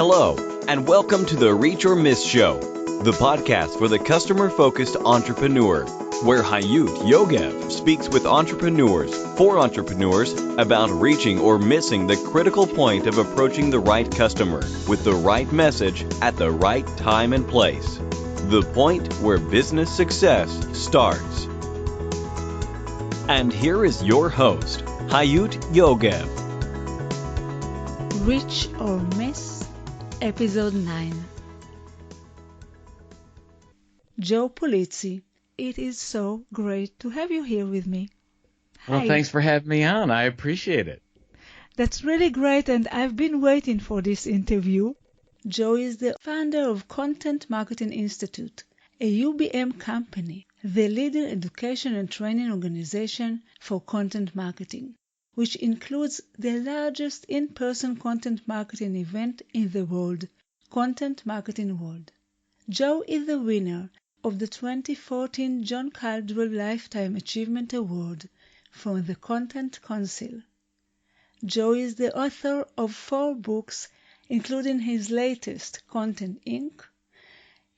Hello, and welcome to the Reach or Miss Show, the podcast for the customer-focused entrepreneur, where Hayut Yogev speaks with entrepreneurs for entrepreneurs about reaching or missing the critical point of approaching the right customer with the right message at the right time and place. The point where business success starts. And here is your host, Hayut Yogev. Reach or Miss, Episode 9. Joe Pulizzi, it is so great to have you here with me. Well, thanks for having me on. I appreciate it. That's really great, and I've been waiting for this interview. Joe is the founder of Content Marketing Institute, a UBM company, the leading education and training organization for content marketing, which includes the largest in-person content marketing event in the world, Content Marketing World. Joe is the winner of the 2014 John Caldwell Lifetime Achievement Award from the Content Council. Joe is the author of 4 books, including his latest, Content Inc.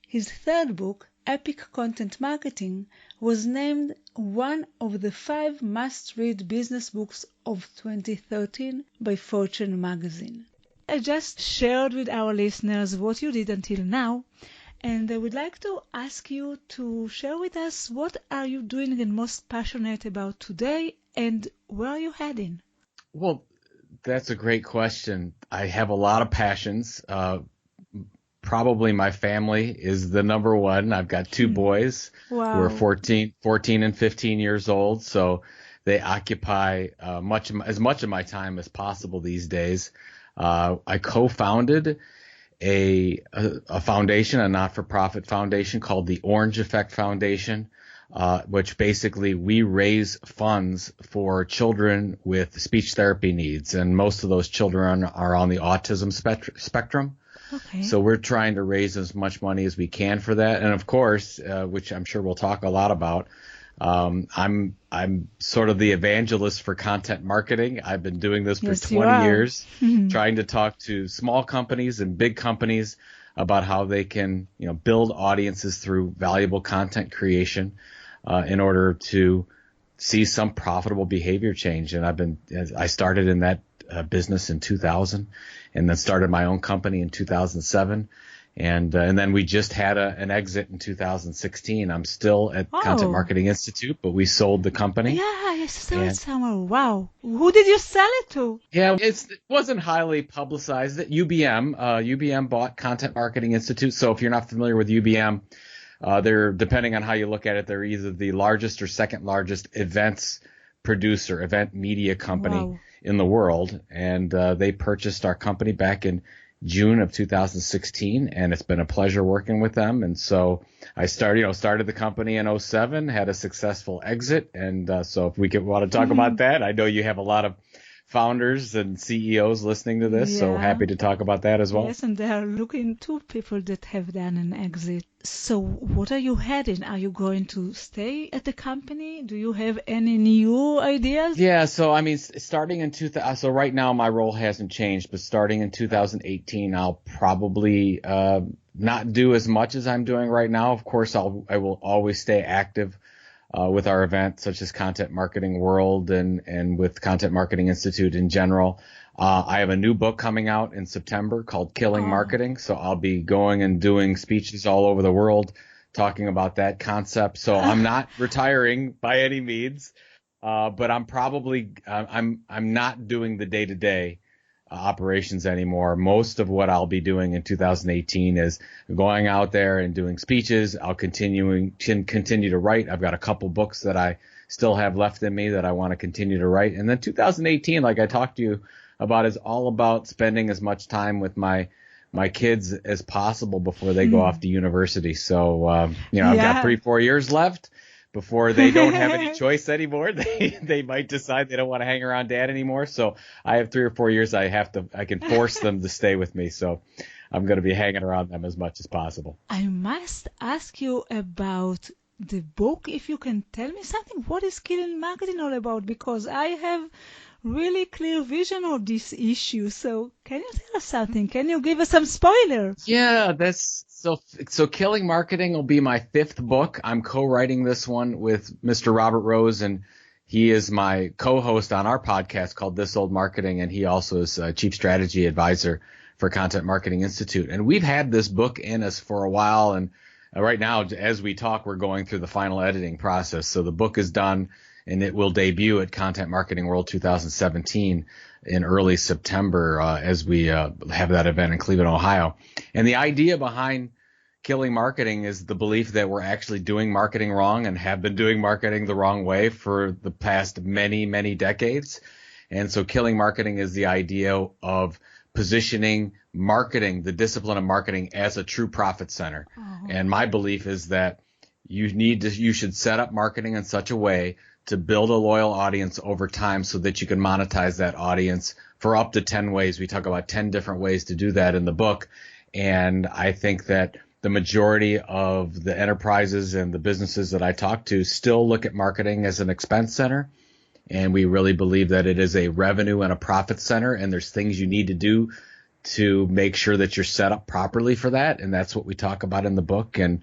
His third book, Epic Content Marketing, was named one of the 5 must-read business books of 2013 by Fortune magazine. I just shared with our listeners what you did until now, and I would like to ask you to share with us what are you doing and most passionate about today, and where are you heading? Well, that's a great question. I have a lot of passions. Probably my family is the number one. I've got 2 boys who are 14 and 15 years old, so they occupy as much of my time as possible these days. I co-founded a foundation, a not-for-profit foundation called the Orange Effect Foundation, which basically we raise funds for children with speech therapy needs, and most of those children are on the autism spectrum. Okay. So we're trying to raise as much money as we can for that. And of course, which I'm sure we'll talk a lot about, I'm sort of the evangelist for content marketing. I've been doing this for 20 years, trying to talk to small companies and big companies about how they can, build audiences through valuable content creation, in order to see some profitable behavior change. And I started in that business in 2000, and then started my own company in 2007. And then we just had an exit in 2016. I'm still at Content Marketing Institute, but we sold the company. Yeah, I saw it somewhere. Wow. Who did you sell it to? Yeah, it wasn't highly publicized. UBM bought Content Marketing Institute. So if you're not familiar with UBM, they're, depending on how you look at it, they're either the largest or second largest event media company in the world. And they purchased our company back in June of 2016, and it's been a pleasure working with them. And so I started the company in 2007, had a successful exit. And so if we want to talk about that, I know you have a lot of founders and CEOs listening to this, so happy to talk about that as well. Yes, and they are looking to people that have done an exit. So what are you heading? Are you going to stay at the company? Do you have any new ideas? Yeah, so starting in 2000, so right now my role hasn't changed, but starting in 2018, I'll probably not do as much as I'm doing right now. Of course, I will always stay active with our event, such as Content Marketing World and with Content Marketing Institute in general. I have a new book coming out in September called Killing Marketing. So I'll be going and doing speeches all over the world talking about that concept. So I'm not retiring by any means, but I'm probably I'm not doing the day-to-day operations anymore. Most of what I'll be doing in 2018 is going out there and doing speeches. I'll continue to write. I've got a couple books that I still have left in me that I want to continue to write. And then 2018, like I talked to you about, is all about spending as much time with my kids as possible before they go off to university. So, I've got 3-4 years left before they don't have any choice anymore. They might decide they don't want to hang around dad anymore. So I have 3 or 4 years I can force them to stay with me. So I'm going to be hanging around them as much as possible. I must ask you about the book. If you can tell me something, what is Killing Marketing all about? Because I have really clear vision of this issue. So can you tell us something? Can you give us some spoiler? Yeah, that's so Killing Marketing will be my fifth book. I'm co-writing this one with Mr. Robert Rose, and he is my co-host on our podcast called This Old Marketing, and he also is a chief strategy advisor for Content Marketing Institute. And we've had this book in us for a while, and right now, as we talk, we're going through the final editing process. So the book is done, and it will debut at Content Marketing World 2017 in early September as we have that event in Cleveland, Ohio. And the idea behind Killing Marketing is the belief that we're actually doing marketing wrong and have been doing marketing the wrong way for the past many, many decades. And so Killing Marketing is the idea of positioning marketing, the discipline of marketing, as a true profit center. And my belief is that you should set up marketing in such a way to build a loyal audience over time so that you can monetize that audience for up to 10 ways. We talk about 10 different ways to do that in the book. And I think that the majority of the enterprises and the businesses that I talk to still look at marketing as an expense center. And we really believe that it is a revenue and a profit center. And there's things you need to do to make sure that you're set up properly for that. And that's what we talk about in the book. And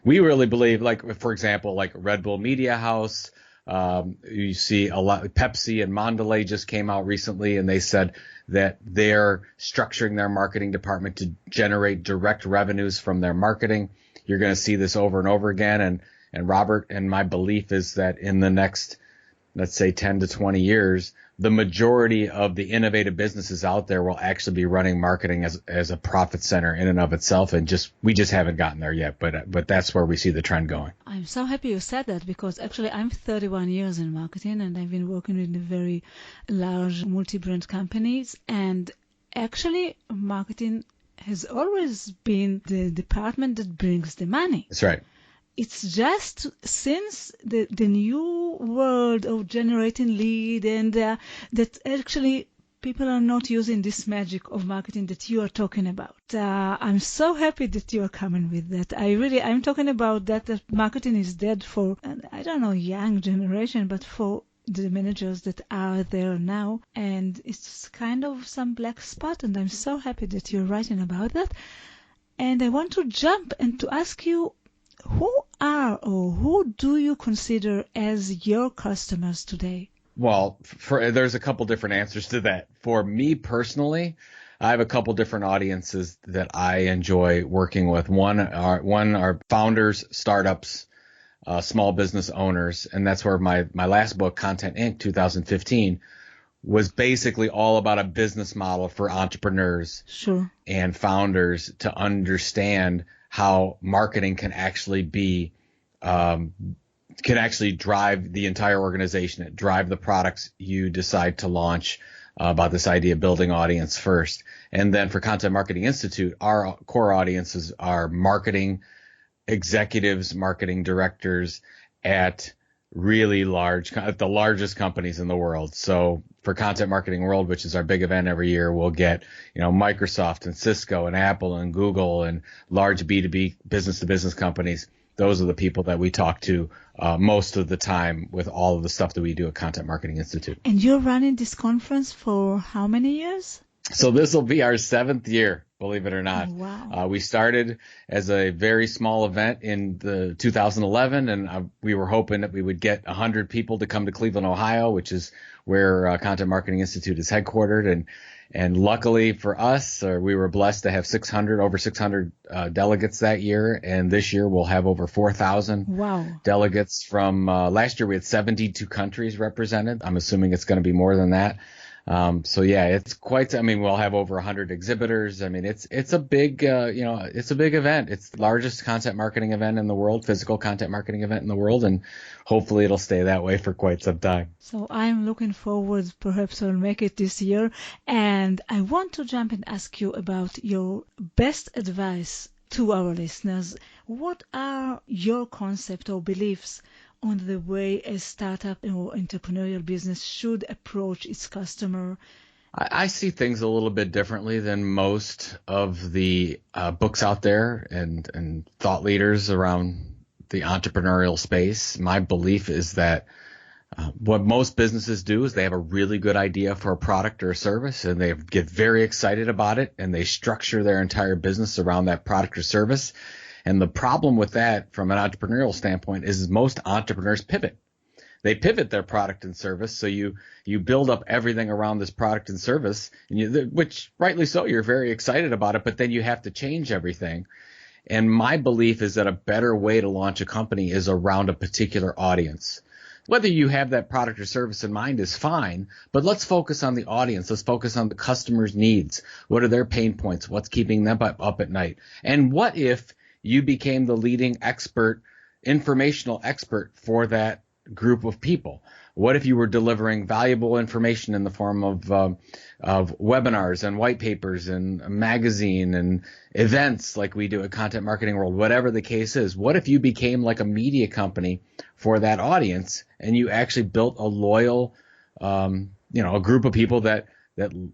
we really believe, like, for example, like Red Bull Media House, you see a lot. Pepsi and Mondelez just came out recently, and they said that they're structuring their marketing department to generate direct revenues from their marketing. You're going to see this over and over again. And Robert, and my belief is that in the next, let's say 10 to 20 years, the majority of the innovative businesses out there will actually be running marketing as a profit center in and of itself. And we just haven't gotten there yet. But that's where we see the trend going. I'm so happy you said that, because actually I'm 31 years in marketing, and I've been working with very large multi-brand companies. And actually marketing has always been the department that brings the money. That's right. It's just since the new world of generating lead and that actually people are not using this magic of marketing that you are talking about. I'm so happy that you are coming with that. I'm talking about that marketing is dead for, I don't know, young generation, but for the managers that are there now. And it's kind of some black spot, and I'm so happy that you're writing about that. And I want to jump and to ask you, who do you consider as your customers today? Well, there's a couple different answers to that. For me personally, I have a couple different audiences that I enjoy working with. One are founders, startups, small business owners, and that's where my last book, Content Inc. 2015, was basically all about a business model for entrepreneurs and founders to understand how marketing can actually drive the entire organization, drive the products you decide to launch, about this idea of building audience first. And then for Content Marketing Institute, our core audiences are marketing executives, marketing directors at really the largest companies in the world. So for Content Marketing World, which is our big event every year, we'll get, Microsoft and Cisco and Apple and Google and large B2B business to business companies. Those are the people that we talk to most of the time with all of the stuff that we do at Content Marketing Institute. And you're running this conference for how many years? So this will be our 7th year, believe it or not. Wow. We started as a very small event in 2011, and we were hoping that we would get 100 people to come to Cleveland, Ohio, which is where Content Marketing Institute is headquartered. And luckily for us, we were blessed to have over 600 delegates that year. And this year we'll have over 4,000 delegates from last year. We had 72 countries represented. I'm assuming it's going to be more than that. So yeah, it's we'll have over 100 exhibitors. I mean, it's a big, it's a big event. It's the largest content marketing event in the world, physical content marketing event in the world. And hopefully it'll stay that way for quite some time. So I'm looking forward, perhaps I'll make it this year. And I want to jump and ask you about your best advice to our listeners. What are your concepts or beliefs on the way a startup or entrepreneurial business should approach its customer? I see things a little bit differently than most of the books out there and thought leaders around the entrepreneurial space. My belief is that What most businesses do is they have a really good idea for a product or a service, and they get very excited about it, and they structure their entire business around that product or service. And the problem with that from an entrepreneurial standpoint is most entrepreneurs pivot. They pivot their product and service. So you build up everything around this product and service, and which rightly so, you're very excited about it, but then you have to change everything. And my belief is that a better way to launch a company is around a particular audience. Whether you have that product or service in mind is fine, but let's focus on the audience. Let's focus on the customer's needs. What are their pain points? What's keeping them up at night? And what if you became the leading expert, informational expert for that group of people? What if you were delivering valuable information in the form of webinars and white papers and a magazine and events like we do at Content Marketing World, whatever the case is? What if you became like a media company for that audience and you actually built a loyal, a group of people that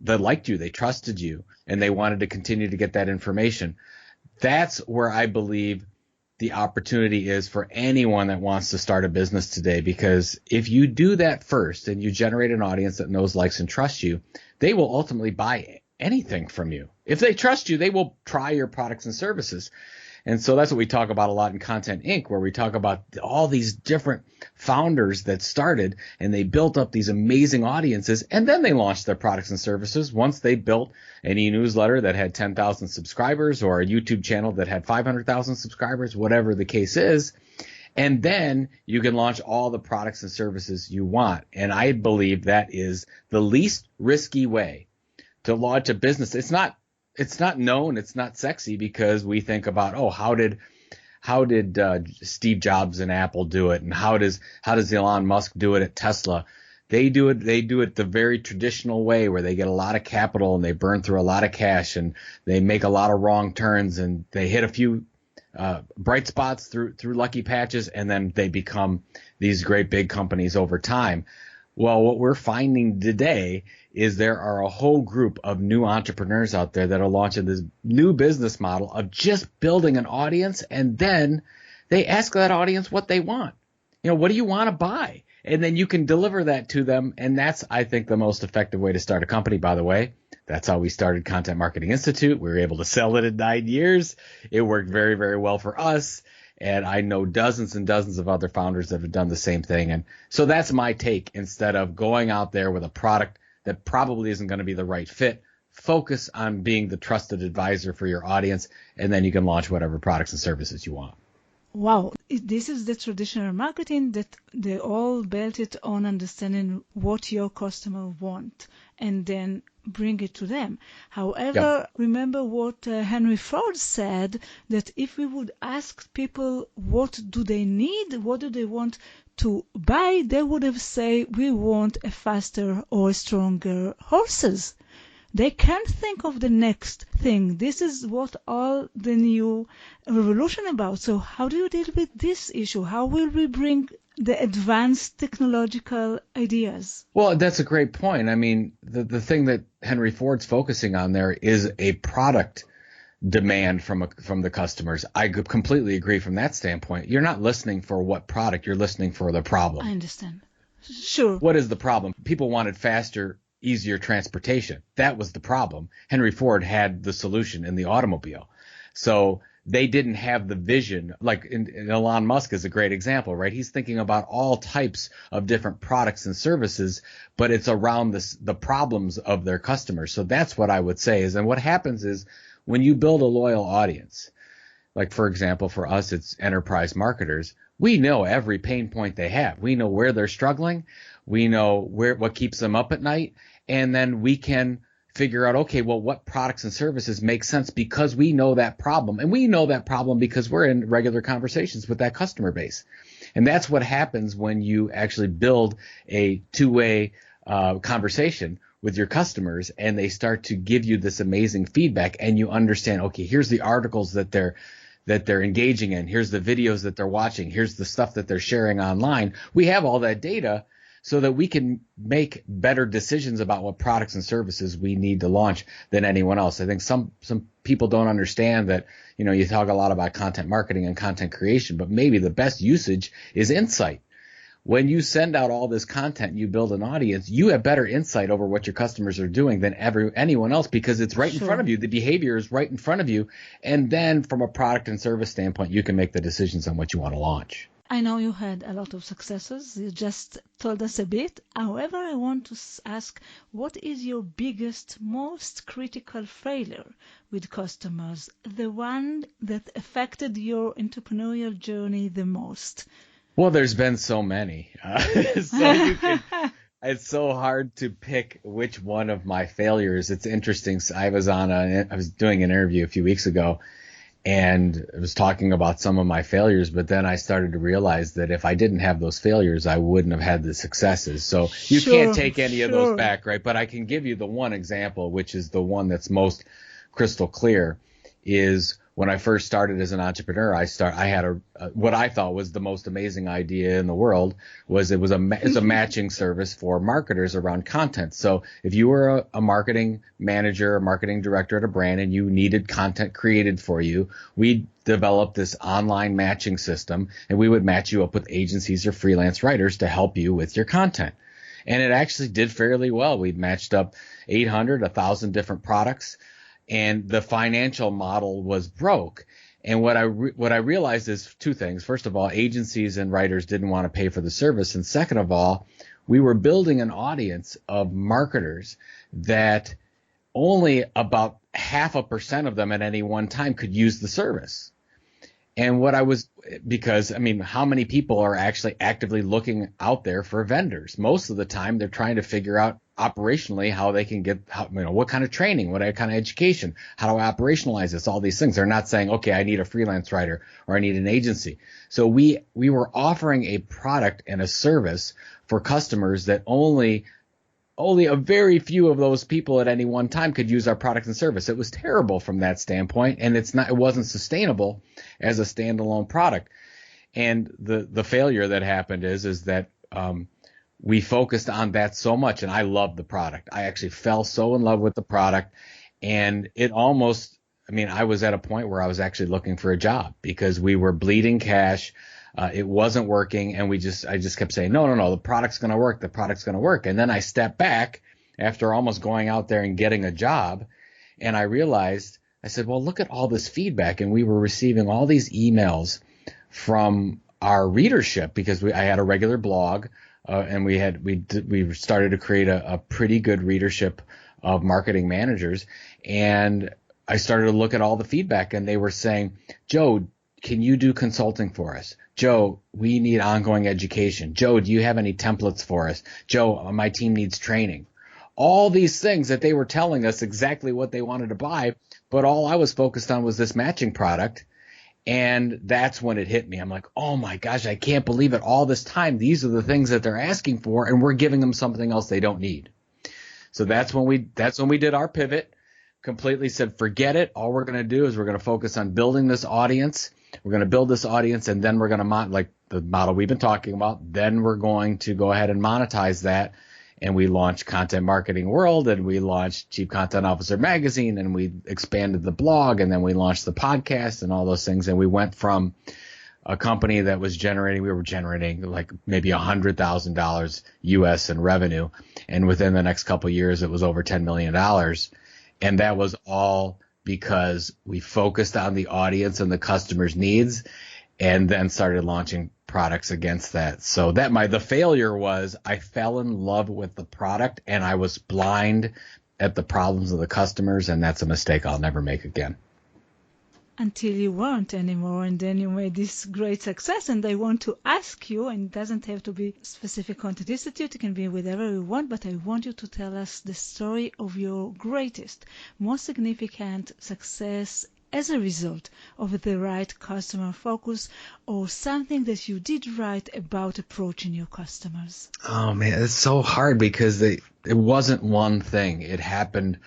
liked you, they trusted you, and they wanted to continue to get that information? That's where I believe the opportunity is for anyone that wants to start a business today, because if you do that first and you generate an audience that knows, likes, and trusts you, they will ultimately buy anything from you. If they trust you, they will try your products and services. And so that's what we talk about a lot in Content Inc., where we talk about all these different founders that started and they built up these amazing audiences, and then they launched their products and services once they built an e-newsletter that had 10,000 subscribers or a YouTube channel that had 500,000 subscribers, whatever the case is. And then you can launch all the products and services you want. And I believe that is the least risky way to launch a business. It's not known, it's not sexy, because we think about, how did Steve Jobs and Apple do it, and how does Elon Musk do it at Tesla? They do it the very traditional way, where they get a lot of capital and they burn through a lot of cash and they make a lot of wrong turns and they hit a few bright spots through lucky patches, and then they become these great big companies over time. Well, what we're finding today is there are a whole group of new entrepreneurs out there that are launching this new business model of just building an audience, and then they ask that audience what they want. What do you want to buy? And then you can deliver that to them. And that's, I think, the most effective way to start a company, by the way. That's how we started Content Marketing Institute. We were able to sell it in 9 years. It worked very, very well for us. And I know dozens and dozens of other founders that have done the same thing. And so that's my take. Instead of going out there with a product that probably isn't going to be the right fit, focus on being the trusted advisor for your audience, and then you can launch whatever products and services you want. Wow, this is the traditional marketing that they all built it on understanding what your customer want and then bring it to them. However, Remember what Henry Ford said, that if we would ask people what do they need, what do they want to buy, they would have said, we want a faster or stronger horses. They can't think of the next thing. This is what all the new revolution about. So how do you deal with this issue? How will we bring the advanced technological ideas? Well, that's a great point. I mean, the thing that Henry Ford's focusing on there is a product demand from the customers. I completely agree from that standpoint. You're not listening for what product, you're listening for the problem. I understand. Sure. What is the problem? People wanted faster, easier transportation. That was the problem. Henry Ford had the solution in the automobile. So they didn't have the vision. Like in Elon Musk is a great example, right? He's thinking about all types of different products and services, but it's around the problems of their customers. So that's what I would say is, and what happens is when you build a loyal audience, like for example, for us, it's enterprise marketers. We know every pain point they have. We know where they're struggling. We know what keeps them up at night. And then we can figure out, okay, well, what products and services make sense because we know that problem. And we know that problem because we're in regular conversations with that customer base. And that's what happens when you actually build a two-way conversation with your customers, and they start to give you this amazing feedback, and you understand, okay, here's the articles that they're engaging in. Here's the videos that they're watching. Here's the stuff that they're sharing online. We have all that data so that we can make better decisions about what products and services we need to launch than anyone else. I think some people don't understand that, you talk a lot about content marketing and content creation, but maybe the best usage is insight. when you send out all this content, you build an audience, you have better insight over what your customers are doing than anyone else, because it's right in front of you. The behavior is right in front of you. And then from a product and service standpoint, you can make the decisions on what you want to launch. I know you had a lot of successes. You just told us a bit. However, I want to ask, what is your biggest, most critical failure with customers? The one that affected your entrepreneurial journey the most? Well, there's been so many. It's so hard to pick which one of my failures. It's interesting. I was doing an interview a few weeks ago, and I was talking about some of my failures, but then I started to realize that if I didn't have those failures, I wouldn't have had the successes. So you can't take any of those back, right? But I can give you the one example, which is the one that's most crystal clear, is when I first started as an entrepreneur, I had what I thought was the most amazing idea in the world. It's a matching service for marketers around content. So if you were a marketing manager, a marketing director at a brand, and you needed content created for you, we developed this online matching system, and we would match you up with agencies or freelance writers to help you with your content. And it actually did fairly well. We matched up 800, 1,000 different products. And the financial model was broke. And what I realized is two things. First of all, agencies and writers didn't want to pay for the service. And second of all, we were building an audience of marketers that only about 0.5% of them at any one time could use the service. And how many people are actually actively looking out there for vendors? Most of the time, they're trying to figure out operationally how they can what kind of training, what kind of education, how do I operationalize this, all these things. They're not saying, okay, I need a freelance writer or I need an agency. So we were offering a product and a service for customers that only a very few of those people at any one time could use our product and service. It was terrible from that standpoint, and it wasn't sustainable as a standalone product. And the failure that happened is that we focused on that so much, and I loved the product. I actually fell so in love with the product, and it almost, I was at a point where I was actually looking for a job because we were bleeding cash. It wasn't working, and I just kept saying, no, the product's going to work. The product's going to work. And then I stepped back after almost going out there and getting a job, and I realized, I said, well, look at all this feedback. And we were receiving all these emails from our readership because I had a regular blog, and we started to create a pretty good readership of marketing managers. And I started to look at all the feedback, and they were saying, Joe, can you do consulting for us? Joe, we need ongoing education. Joe, do you have any templates for us? Joe, my team needs training. All these things that they were telling us exactly what they wanted to buy, but all I was focused on was this matching product. And that's when it hit me. I'm like, oh my gosh, I can't believe it. All this time, these are the things that they're asking for, and we're giving them something else they don't need. So that's when we did our pivot. Completely said, forget it. All we're going to do is we're going to focus on building this audience. We're going to build this audience, and then we're going to like the model we've been talking about. Then we're going to go ahead and monetize that. And we launched Content Marketing World, and we launched Chief Content Officer Magazine, and we expanded the blog, and then we launched the podcast and all those things. And we went from a company that we were generating like maybe $100,000 US in revenue. And within the next couple of years, it was over $10 million. And that was all because we focused on the audience and the customer's needs, and then started launching products against that. So the failure was I fell in love with the product, and I was blind at the problems of the customers, and that's a mistake I'll never make again. Until you weren't anymore, and then you made this great success. And I want to ask you, and it doesn't have to be specific content institute, it can be whatever you want, but I want you to tell us the story of your greatest, most significant success as a result of the right customer focus, or something that you did right about approaching your customers. Oh man, it's so hard because it wasn't one thing. It happened.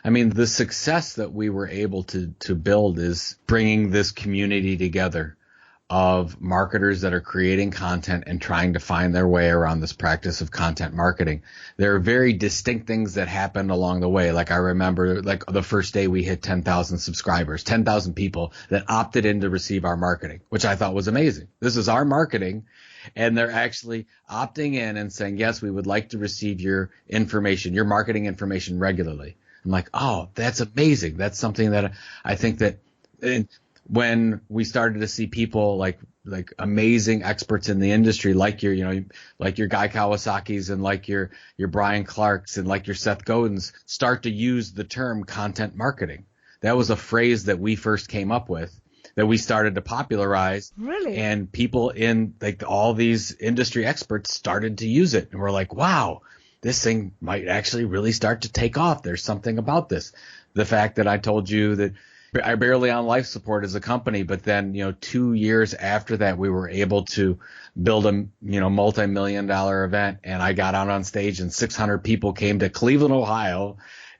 The success that we were able to build is bringing this community together of marketers that are creating content and trying to find their way around this practice of content marketing. There are very distinct things that happened along the way. Like I remember the first day we hit 10,000 subscribers, 10,000 people that opted in to receive our marketing, which I thought was amazing. This is our marketing, and they're actually opting in and saying, yes, we would like to receive your information, your marketing information regularly. I'm like, oh, that's amazing. That's something that I think that when we started to see people like amazing experts in the industry, like like your Guy Kawasaki's and like your Brian Clark's and like your Seth Godin's start to use the term content marketing. That was a phrase that we first came up with, that we started to popularize. Really? And people in like all these industry experts started to use it. And we're like, wow, this thing might actually really start to take off. There's something about this. The fact that I told you that I barely on life support as a company, but then, 2 years after that, we were able to build a, multi-million-dollar event, and I got out on stage and 600 people came to Cleveland, Ohio,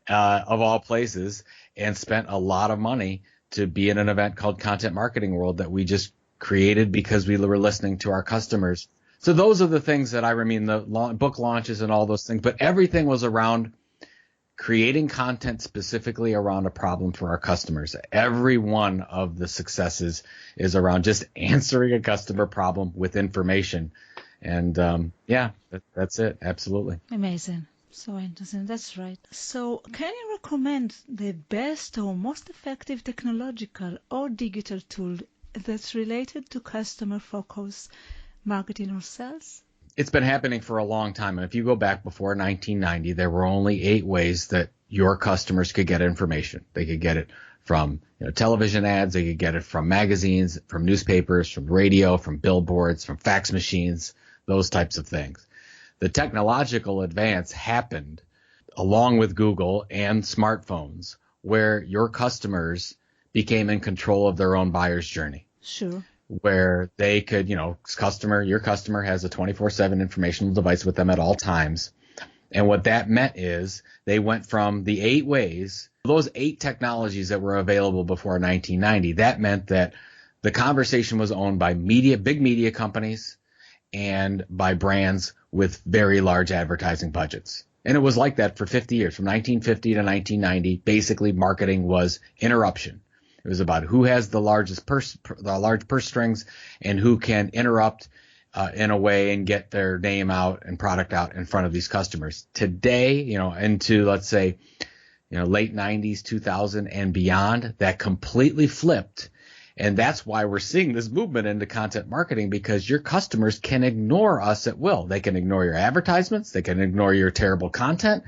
of all places, and spent a lot of money to be in an event called Content Marketing World that we just created because we were listening to our customers. So those are the things that the book launches and all those things, but everything was around creating content specifically around a problem for our customers. Every one of the successes is around just answering a customer problem with information. And that's it. Absolutely. Amazing. So interesting. That's right. So can you recommend the best or most effective technological or digital tool that's related to customer focus marketing or sales? It's been happening for a long time. And if you go back before 1990, there were only 8 ways that your customers could get information. They could get it from television ads. They could get it from magazines, from newspapers, from radio, from billboards, from fax machines, those types of things. The technological advance happened along with Google and smartphones, where your customers became in control of their own buyer's journey. Sure. Where they could, your customer has a 24/7 informational device with them at all times. And what that meant is they went from the 8 ways, those 8 technologies that were available before 1990. That meant that the conversation was owned by big media companies and by brands with very large advertising budgets. And it was like that for 50 years. From 1950 to 1990, basically marketing was interruption. It was about who has the large purse strings and who can interrupt in a way and get their name out and product out in front of these customers. Today, into let's say, late 90s, 2000 and beyond, that completely flipped. And that's why we're seeing this movement into content marketing, because your customers can ignore us at will. They can ignore your advertisements. They can ignore your terrible content.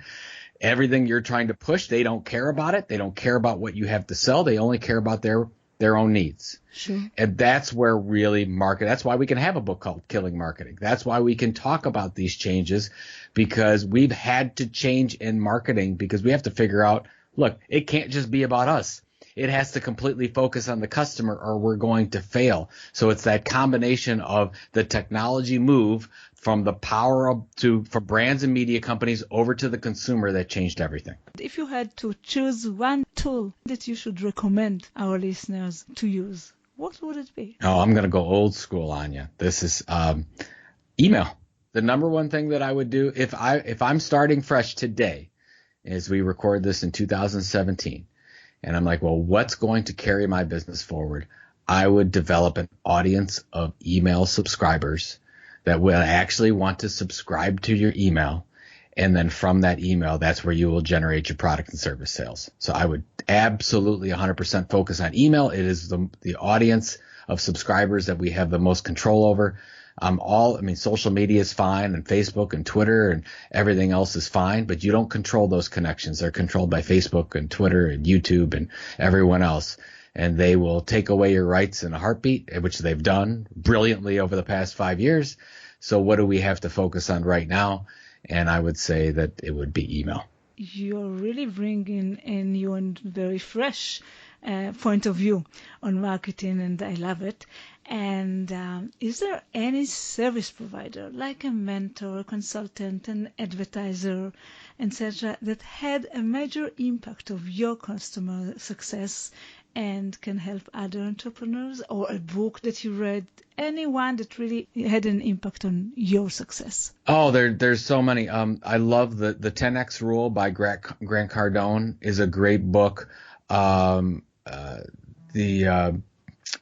Everything you're trying to push, they don't care about it. They don't care about what you have to sell. They only care about their own needs. Sure. And that's where really that's why we can have a book called Killing Marketing. That's why we can talk about these changes, because we've had to change in marketing, because we have to figure out, look, it can't just be about us. It has to completely focus on the customer or we're going to fail. So it's that combination of the technology move from the power for brands and media companies over to the consumer that changed everything. If you had to choose one tool that you should recommend our listeners to use, what would it be? Oh, I'm going to go old school on you. This is email. The number one thing that I would do if I'm starting fresh today, as we record this in 2017, and I'm like, well, what's going to carry my business forward? I would develop an audience of email subscribers that will actually want to subscribe to your email. And then from that email, that's where you will generate your product and service sales. So I would absolutely 100% focus on email. It is the audience of subscribers that we have the most control over. Social media is fine, and Facebook and Twitter and everything else is fine, but you don't control those connections. They're controlled by Facebook and Twitter and YouTube and everyone else. And they will take away your rights in a heartbeat, which they've done brilliantly over the past 5 years. So what do we have to focus on right now? And I would say that it would be email. You're really bringing in your very fresh point of view on marketing, and I love it. And is there any service provider, like a mentor, a consultant, an advertiser, etc., that had a major impact of your customer success and can help other entrepreneurs, or a book that you read, anyone that really had an impact on your success? Oh, there's so many. I love the 10X Rule by Grant Cardone is a great book.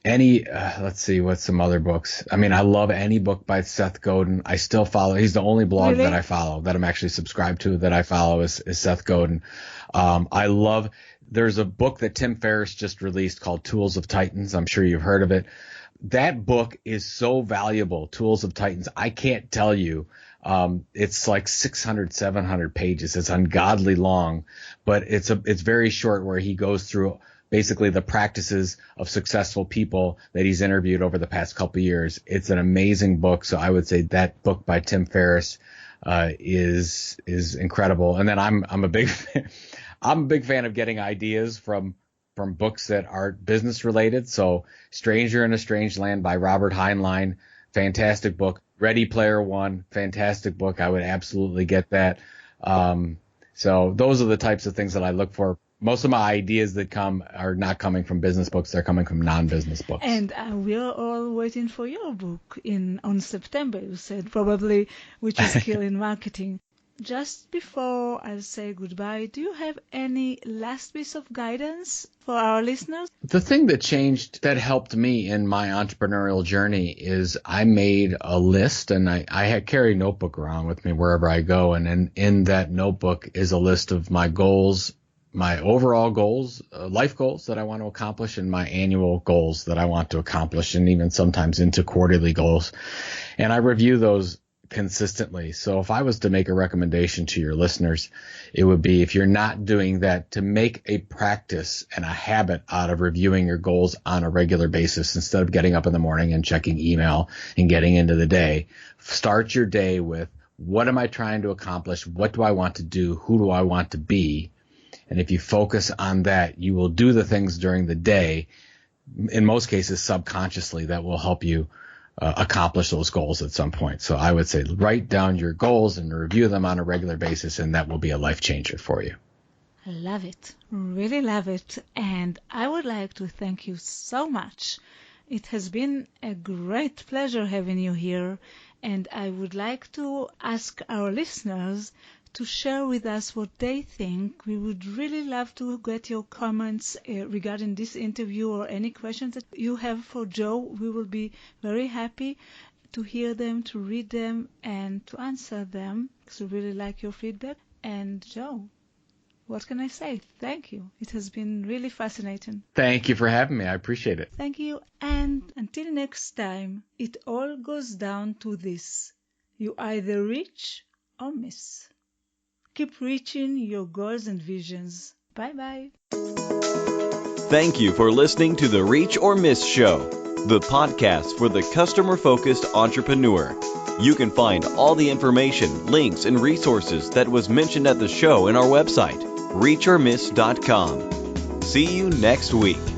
Let's see, what's some other books? I mean, I love any book by Seth Godin. I still follow. He's the only blog that Really? I follow, that I'm actually subscribed to, that I follow, is Seth Godin. I love. There's a book that Tim Ferriss just released called Tools of Titans. I'm sure you've heard of it. That book is so valuable. Tools of Titans. I can't tell you. It's like 600, 700 pages. It's ungodly long, but it's very short, where he goes through basically the practices of successful people that he's interviewed over the past couple of years. It's an amazing book. So I would say that book by Tim Ferriss is incredible. And then I'm a big fan of getting ideas from books that are business related. So Stranger in a Strange Land by Robert Heinlein, fantastic book. Ready Player One, fantastic book. I would absolutely get that. So those are the types of things that I look for. Most of my ideas that come are not coming from business books. They're coming from non-business books. And we're all waiting for your book on September, you said, probably, which is Skill in Marketing. Just before I say goodbye, do you have any last piece of guidance for our listeners? The thing that changed, that helped me in my entrepreneurial journey, is I made a list, and I carry a notebook around with me wherever I go. And in that notebook is a list of my goals, my overall goals, life goals that I want to accomplish, and my annual goals that I want to accomplish, and even sometimes into quarterly goals. And I review those consistently. So if I was to make a recommendation to your listeners, it would be, if you're not doing that, to make a practice and a habit out of reviewing your goals on a regular basis, instead of getting up in the morning and checking email and getting into the day. Start your day with, what am I trying to accomplish? What do I want to do? Who do I want to be? And if you focus on that, you will do the things during the day, in most cases subconsciously, that will help you accomplish those goals at some point. So I would say, write down your goals and review them on a regular basis, and that will be a life changer for you. Love it. Really love it. And I would like to thank you so much. It has been a great pleasure having you here. And I would like to ask our listeners to share with us what they think. We would really love to get your comments regarding this interview, or any questions that you have for Joe. We will be very happy to hear them, to read them, and to answer them. So really like your feedback. And Joe, what can I say? Thank you. It has been really fascinating. Thank you for having me. I appreciate it. Thank you. And until next time, it all goes down to this. You either reach or miss. Keep reaching your goals and visions. Bye-bye. Thank you for listening to the Reach or Miss Show, the podcast for the customer-focused entrepreneur. You can find all the information, links, and resources that was mentioned at the show in our website, reachormiss.com. See you next week.